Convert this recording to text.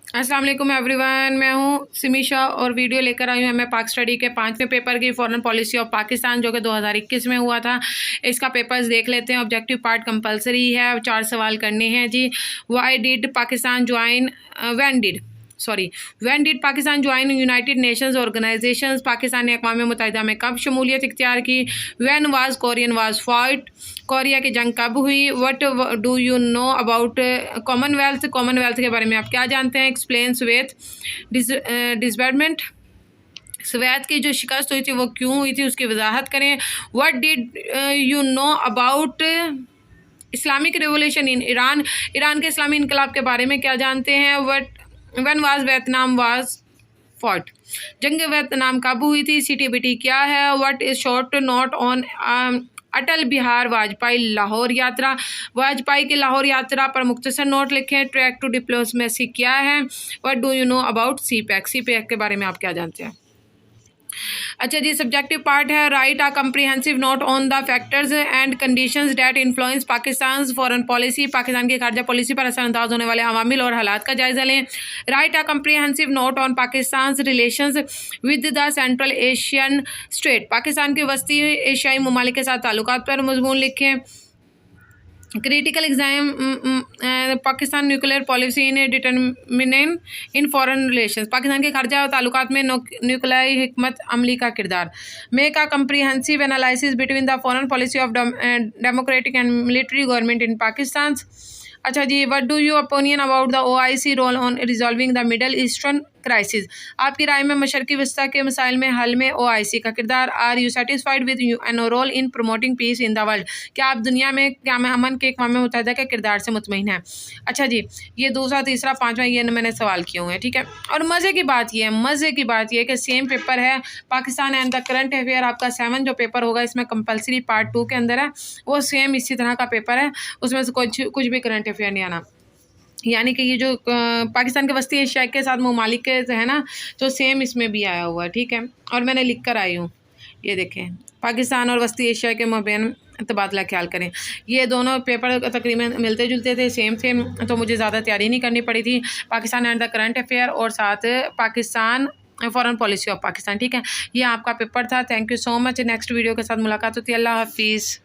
अस्सलाम वालेकुम एवरीवन, मैं हूँ सिमीशा और वीडियो लेकर आई हूँ मैं पाक स्टडी के 5वें पेपर की फॉरेन पॉलिसी ऑफ पाकिस्तान जो कि 2021 में हुआ था। इसका पेपर्स देख लेते हैं। ऑब्जेक्टिव पार्ट कंपलसरी है, 4 सवाल करने हैं जी। Why did Pakistan join when did Pakistan join United Nations organisations, Pakistan ने अक़वाम मुत्तहिदा में कब शमूलियत इख्तियार की। When was Korean was fight, Korea की जंग कब हुई। What do you know about Commonwealth, Commonwealth के बारे में आप क्या जानते हैं। एक्सप्लेन स्वेत डिसबैटमेंट, स्वेत की जो शिकस्त हुई थी वो क्यों हुई थी, उसकी वजाहत करें। What did you know about Islamic revolution in Iran, Iran के इस्लामी इनकलाब के बारे में क्या जानते हैं। When was Vietnam was fought, जंग वियतनाम कब हुई थी। CTBT क्या है। What is short note on Atal Bihari Vajpayee Lahore यात्रा, वाजपेयी की लाहौर यात्रा पर मुख्तसर नोट लिखें। ट्रैक टू डिप्लोमेसी क्या है। What do you know about CPEC के बारे में आप क्या जानते हैं। अच्छा जी, सब्जेक्टिव पार्ट है। Right a comprehensive note on the factors and conditions that influence Pakistan foreign policy, Pakistan की खारजा पॉलिसी पर असरअंदाज होने वाले अवामिल और हालात का जायजा लें। Right a comprehensive note on Pakistan relations with the central Asian state, Pakistan के वस्ती एशियाई ममालिक के साथ ताल्लुकात पर मजमून लिखें। Critical exam Pakistan nuclear policy in determinant in foreign relations, Pakistan के खारजा और ताल्लुकात में न्यूक्लियाई हिकमत अमली का किरदार। Make a comprehensive analysis between the foreign policy of democratic and military government in Pakistan. अच्छा जी, what do you opinion about the OIC role on resolving the middle eastern crisis, आपकी राय में मशरकी वस्ता के मसाइल में हल में OIC का किरदार। आर यू सेटिस्फाइड विद एनो role in promoting peace in the world, क्या आप दुनिया में क़याम अमन के अक़वाम मुत्तहिदा के किरदार से मुतमईन हैं। अच्छा जी, ये दूसरा तीसरा पाँचवा ये मैंने सवाल किए हुए हैं, ठीक है। और मज़े की बात ये है कि सेम पेपर है Pakistan and the current affair, आपका 7 जो पेपर होगा इसमें कंपलसरी पार्ट 2 के अंदर है, वो सेम इसी तरह का पेपर है, उसमें से कुछ भी करंट अफेयर नहीं आना। यानी कि ये जो पाकिस्तान के वस्ती एशिया के साथ ममालिक के है ना, तो सेम इसमें भी आया हुआ है, ठीक है। और मैंने लिख कर आई हूँ, ये देखें, पाकिस्तान और वस्ती एशिया के मबैन तबादला ख्याल करें। ये दोनों पेपर तकरीबन मिलते जुलते थे, सेम तो मुझे ज़्यादा तैयारी नहीं करनी पड़ी थी। Pakistan and the current affair और साथ Pakistan foreign policy of Pakistan, ठीक है। ये आपका पेपर था। Thank you so much. Next video के साथ मुलाकात होती है। अल्लाह हाफिज़।